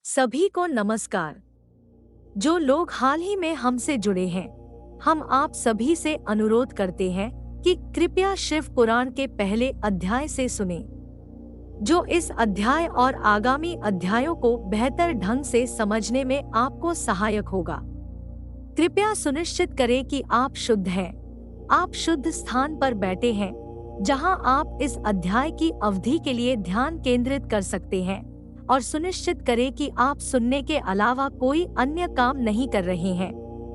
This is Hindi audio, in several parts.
सभी को नमस्कार। जो लोग हाल ही में हमसे जुड़े हैं, हम आप सभी से अनुरोध करते हैं कि कृपया शिव पुराण के पहले अध्याय से सुनें, जो इस अध्याय और आगामी अध्यायों को बेहतर ढंग से समझने में आपको सहायक होगा। कृपया सुनिश्चित करें कि आप शुद्ध हैं। आप शुद्ध स्थान पर बैठे हैं, जहां आप इस अध्याय की अवधि के लिए ध्यान केंद्रित कर सकते हैं, और सुनिश्चित करें कि आप सुनने के अलावा कोई अन्य काम नहीं कर रहे हैं।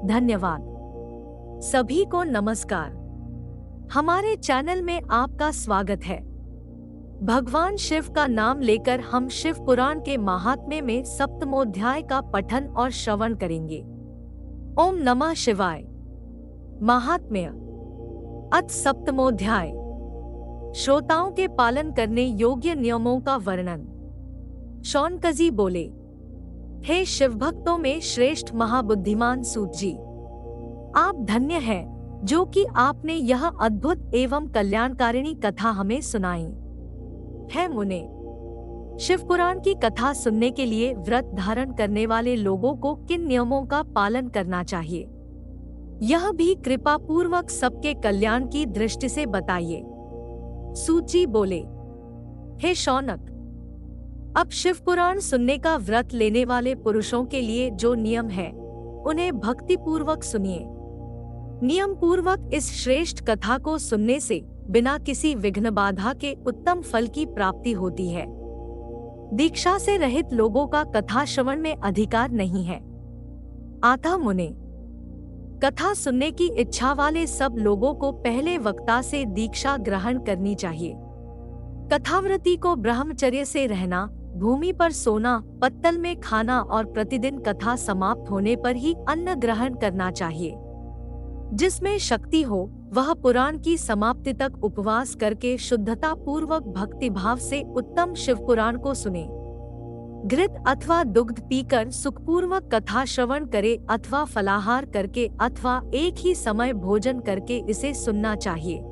धन्यवाद। सभी को नमस्कार। हमारे चैनल में आपका स्वागत है। भगवान शिव का नाम लेकर हम शिव पुराण के महात्म्य में सप्तमोध्याय का पठन और श्रवण करेंगे। ओम नमः शिवाय। महात्म्य। अथ सप्तमोध्याय। श्रोताओं के पालन करने योग्य नियमों का वर्णन। शौनकजी बोले, हे शिव भक्तों में श्रेष्ठ महाबुद्धिमान सूत जी, आप धन्य हैं जो कि आपने यह अद्भुत एवं कल्याणकारिणी कथा हमें सुनाई है। मुने, शिव पुराण की कथा सुनने के लिए व्रत धारण करने वाले लोगों को किन नियमों का पालन करना चाहिए, यह भी कृपा पूर्वक सबके कल्याण की दृष्टि से बताइए। सूत जी बोले, हे शौनक, अब शिव पुराण सुनने का व्रत लेने वाले पुरुषों के लिए जो नियम है, उन्हें भक्ति पूर्वक सुनिए। नियम पूर्वक इस श्रेष्ठ कथा को सुनने से बिना किसी विघ्न बाधा के उत्तम फल की प्राप्ति होती है। दीक्षा से रहित लोगों का कथा श्रवण में अधिकार नहीं है। अतः मुने, कथा सुनने की इच्छा वाले सब लोगों को पहले वक्ता से दीक्षा ग्रहण करनी चाहिए। कथाव्रती को ब्रह्मचर्य से रहना, भूमि पर सोना, पत्तल में खाना और प्रतिदिन कथा समाप्त होने पर ही अन्न ग्रहण करना चाहिए। जिसमें शक्ति हो वह पुराण की समाप्ति तक उपवास करके शुद्धता पूर्वक भक्ति भाव से उत्तम शिव पुराण को सुने। घृत अथवा दुग्ध पीकर सुखपूर्वक कथा श्रवण करे अथवा फलाहार करके अथवा एक ही समय भोजन करके इसे सुनना चाहिए।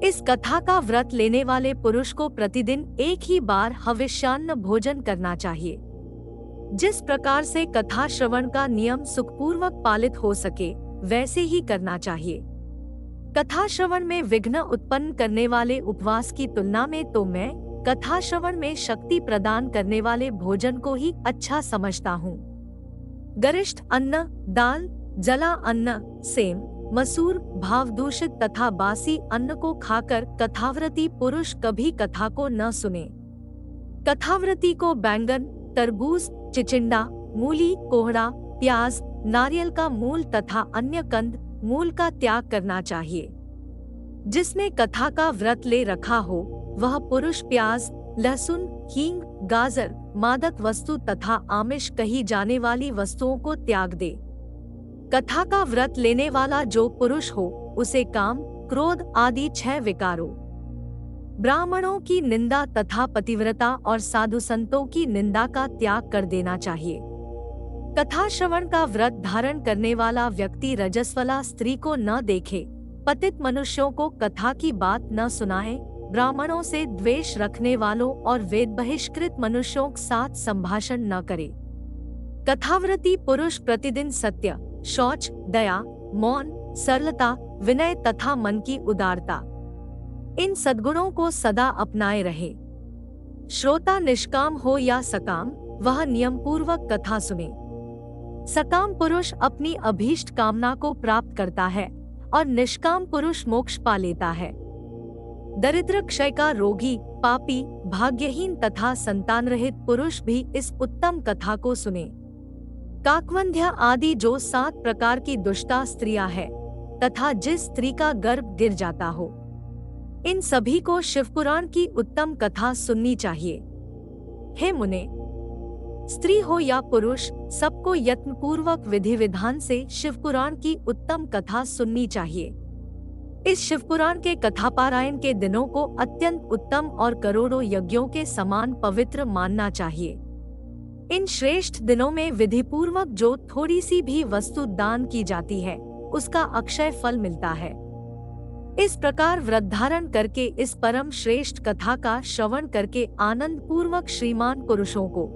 इस कथा का व्रत लेने वाले पुरुष को प्रतिदिन एक ही बार हविष्यान्न भोजन करना चाहिए। जिस प्रकार से कथा श्रवण का नियम सुखपूर्वक पालित हो सके वैसे ही करना चाहिए। कथा श्रवण में विघ्न उत्पन्न करने वाले उपवास की तुलना में तो मैं कथा श्रवण में शक्ति प्रदान करने वाले भोजन को ही अच्छा समझता हूँ। गरिष्ठ अन्न, दाल, जला अन्न, सेम, मसूर, भावदूषित तथा बासी अन्न को खाकर कथाव्रती पुरुष कभी कथा को न सुने। कथाव्रती को बैंगन, तरबूज, चिचिंडा, मूली, कोहड़ा, प्याज, नारियल का मूल तथा अन्य कंद मूल का त्याग करना चाहिए। जिसने कथा का व्रत ले रखा हो वह पुरुष प्याज, लहसुन, हींग, गाजर, मादक वस्तु तथा आमिष कही जाने वाली वस्तुओं को त्याग दे। कथा का व्रत लेने वाला जो पुरुष हो उसे काम, क्रोध आदि 6 विकारों, ब्राह्मणों की निंदा तथा पतिव्रता और साधु संतों की निंदा का त्याग कर देना चाहिए। कथा श्रवण का व्रत धारण करने वाला व्यक्ति रजस्वला स्त्री को न देखे, पतित मनुष्यों को कथा की बात न सुनाए, ब्राह्मणों से द्वेष रखने वालों और वेद बहिष्कृत मनुष्यों के साथ संभाषण न करे। कथाव्रती पुरुष प्रतिदिन सत्य, शौच, दया, मौन, सरलता, विनय तथा मन की उदारता, इन सद्गुणों को सदा अपनाए रहे। श्रोता निष्काम हो या सकाम, वह नियम पूर्वक कथा सुने। सकाम पुरुष अपनी अभीष्ट कामना को प्राप्त करता है और निष्काम पुरुष मोक्ष पा लेता है। दरिद्र, क्षय का रोगी, पापी, भाग्यहीन तथा संतान रहित पुरुष भी इस उत्तम कथा को सुने। काकवंध्या आदि जो 7 प्रकार की दुष्टा स्त्रियां है तथा जिस स्त्री का गर्भ गिर जाता हो, इन सभी को शिव पुराण की उत्तम कथा सुननी चाहिए। हे मुने, स्त्री हो या पुरुष, सबको यत्न पूर्वक विधि विधान से शिव पुराण की उत्तम कथा सुननी चाहिए। इस शिव पुराण के कथा पारायण के दिनों को अत्यंत उत्तम और करोड़ों यज्ञों के समान पवित्र मानना चाहिए। इन श्रेष्ठ दिनों में विधि पूर्वक जो थोड़ी सी भी वस्तु दान की जाती है उसका अक्षय फल मिलता है। इस प्रकार व्रत धारण करके इस परम श्रेष्ठ कथा का श्रवण करके आनंद पूर्वक श्रीमान पुरुषों को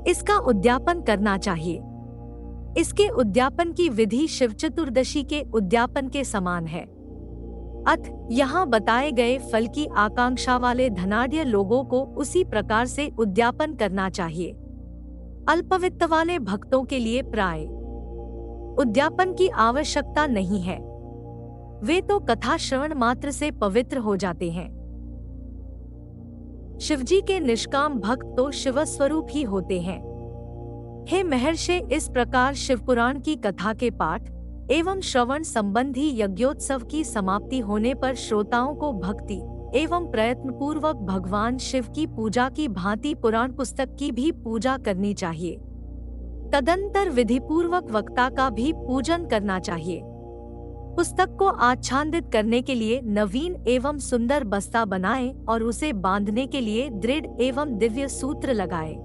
इसका उद्यापन करना चाहिए। इसके उद्यापन की विधि शिव चतुर्दशी के उद्यापन के समान है। अत यहाँ बताए गए फल की आकांक्षा वाले धनाढ्य लोगों को उसी प्रकार से उद्यापन करना चाहिए। अल्पवित्त वाले भक्तों के लिए प्राय उद्यापन की आवश्यकता नहीं है, वे तो कथा श्रवण मात्र से पवित्र हो जाते हैं। शिवजी के निष्काम भक्त तो शिवस्वरूप ही होते हैं। हे महर्षि, इस प्रकार शिवपुराण की कथा के पाठ एवं श्रवण संबंधी यज्ञोत्सव की समाप्ति होने पर श्रोताओं को भक्ति एवं प्रयत्न पूर्वक भगवान शिव की पूजा की भांति पुराण पुस्तक की भी पूजा करनी चाहिए। तदंतर विधि पूर्वक वक्ता का भी पूजन करना चाहिए। पुस्तक को आच्छादित करने के लिए नवीन एवं सुंदर बस्ता बनाएं और उसे बांधने के लिए दृढ़ एवं दिव्य सूत्र लगाएं।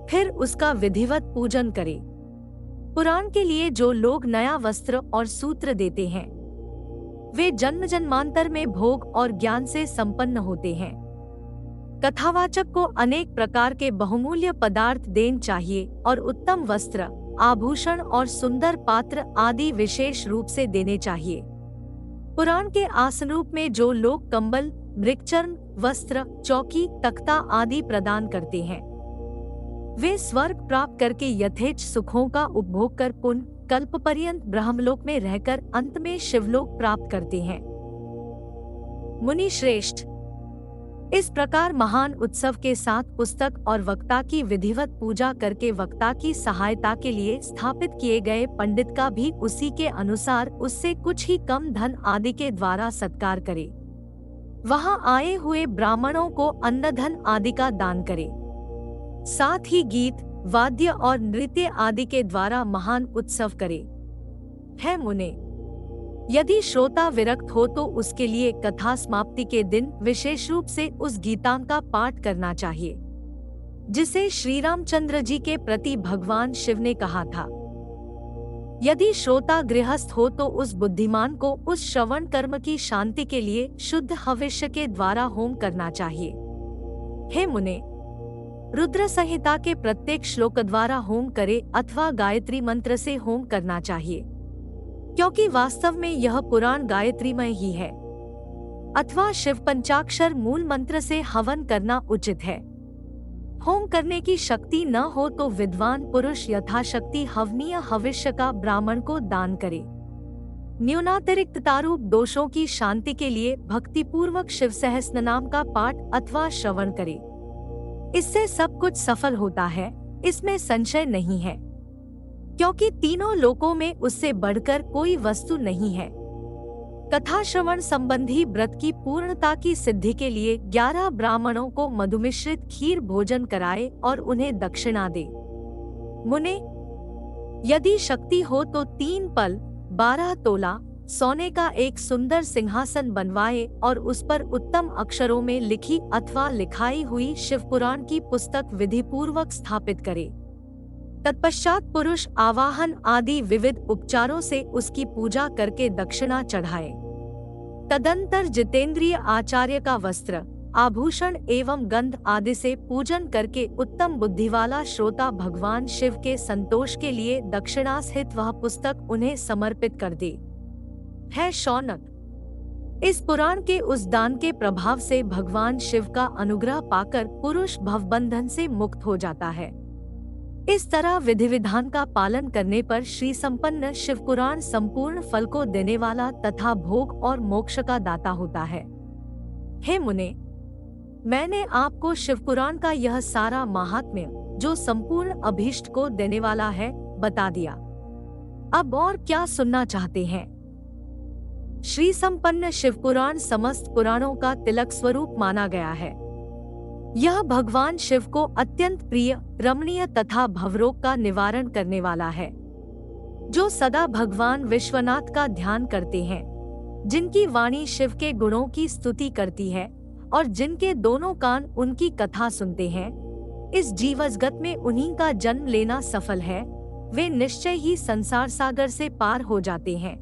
फिर उसका विधिवत पूजन करें। पुराण के लिए जो लोग नया वस्त्र और सूत्र देते हैं, वे जन्म जन्मांतर में भोग और ज्ञान से संपन्न होते हैं। कथावाचक को अनेक प्रकार के बहुमूल्य पदार्थ देने चाहिए और उत्तम वस्त्र, आभूषण और सुंदर पात्र आदि विशेष रूप से देने चाहिए। पुराण के आसन में जो लोग कंबल, मृगचर्म, वस्त्र, चौकी, तख्ता आदि प्रदान करते हैं, वे स्वर्ग प्राप्त करके यथेच्छ सुखों का उपभोग कर पुनः कल्प पर्यंत ब्रह्मलोक में रहकर अंत में शिवलोक प्राप्त करते हैं। मुनि श्रेष्ठ, इस प्रकार महान उत्सव के साथ पुस्तक और वक्ता की विधिवत पूजा करके वक्ता की सहायता के लिए स्थापित किए गए पंडित का भी उसी के अनुसार उससे कुछ ही कम धन आदि के द्वारा सत्कार करे। वहां आए हुए ब्राह्मणों को अन्नधन आदि का दान करे। साथ ही गीत, वाद्य और नृत्य आदि के द्वारा महान उत्सव करे। है मुने, यदि श्रोता विरक्त हो तो उसके लिए कथा समाप्ति के दिन विशेष रूप से उस गीतांग का पाठ करना चाहिए, जिसे श्री रामचंद्र जी के प्रति भगवान शिव ने कहा था। यदि श्रोता गृहस्थ हो तो उस बुद्धिमान को उस श्रवण कर्म की शांति के लिए शुद्ध हविष्य के द्वारा होम करना चाहिए। हे मुने, रुद्र संहिता के प्रत्येक श्लोक द्वारा होम करे अथवा गायत्री मंत्र से होम करना चाहिए, क्योंकि वास्तव में यह पुराण गायत्रीमय ही है। अथवा शिव पंचाक्षर मूल मंत्र से हवन करना उचित है। होम करने की शक्ति न हो तो विद्वान पुरुष यथाशक्ति हवनीय हविष्य का ब्राह्मण को दान करे। न्यूनातिरिक्त तारूप दोषों की शांति के लिए भक्ति पूर्वक शिव सहस्त्र नाम का पाठ अथवा श्रवण करे। इससे सब कुछ सफल होता है, इसमें संशय नहीं है, क्योंकि तीनों लोकों में उससे बढ़कर कोई वस्तु नहीं है। कथा श्रवण संबंधी व्रत की पूर्णता की सिद्धि के लिए 11 ब्राह्मणों को मधुमिश्रित खीर भोजन कराए और उन्हें दक्षिणा दे। मुने, यदि शक्ति हो तो 3 पल 12 तोला सोने का एक सुंदर सिंहासन बनवाए और उस पर उत्तम अक्षरों में लिखी अथवा लिखाई हुई शिव पुराण की पुस्तक विधि पूर्वक स्थापित करे। तत्पश्चात पुरुष आवाहन आदि विविध उपचारों से उसकी पूजा करके दक्षिणा चढ़ाए। तदंतर जितेंद्रिय आचार्य का वस्त्र, आभूषण एवं गंध आदि से पूजन करके उत्तम बुद्धि वाला श्रोता भगवान शिव के संतोष के लिए दक्षिणा सहित वह पुस्तक उन्हें समर्पित कर दे। है शौनक, इस पुराण के उस दान के प्रभाव से भगवान शिव का अनुग्रह पाकर पुरुष भवबंधन से मुक्त हो जाता है। इस तरह विधि विधान का पालन करने पर श्री संपन्न शिव पुराण संपूर्ण फल को देने वाला तथा भोग और मोक्ष का दाता होता है। हे मुने, मैंने आपको शिव पुराण का यह सारा महात्म्य, जो संपूर्ण अभीष्ट को देने वाला है, बता दिया। अब और क्या सुनना चाहते हैं? श्री संपन्न शिव पुराण समस्त पुराणों का तिलक स्वरूप माना गया है। यह भगवान शिव को अत्यंत प्रिय, रमणीय तथा भवरोग का निवारण करने वाला है। जो सदा भगवान विश्वनाथ का ध्यान करते हैं, जिनकी वाणी शिव के गुणों की स्तुति करती है और जिनके दोनों कान उनकी कथा सुनते हैं, इस जीवजगत में उन्हीं का जन्म लेना सफल है। वे निश्चय ही संसार सागर से पार हो जाते हैं।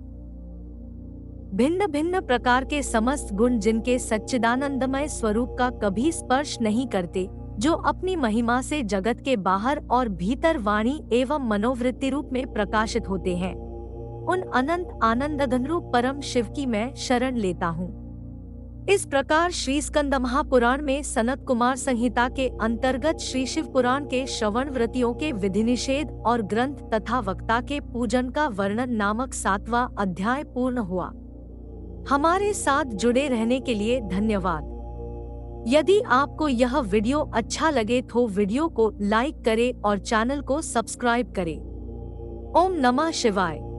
भिन्न भिन्न प्रकार के समस्त गुण जिनके सच्चिदानंदमय स्वरूप का कभी स्पर्श नहीं करते, जो अपनी महिमा से जगत के बाहर और भीतर वाणी एवं मनोवृत्ति रूप में प्रकाशित होते हैं, उन अनंत आनंद घनरूप परम शिव की मैं शरण लेता हूँ। इस प्रकार श्री स्कंद महापुराण में सनत कुमार संहिता के अंतर्गत श्री शिव पुराण के श्रवण व्रतियों के विधि निषेध और ग्रंथ तथा वक्ता के पूजन का वर्णन नामक 7वां अध्याय पूर्ण हुआ। हमारे साथ जुड़े रहने के लिए धन्यवाद। यदि आपको यह वीडियो अच्छा लगे तो वीडियो को लाइक करें और चैनल को सब्सक्राइब करें। ओम नमः शिवाय।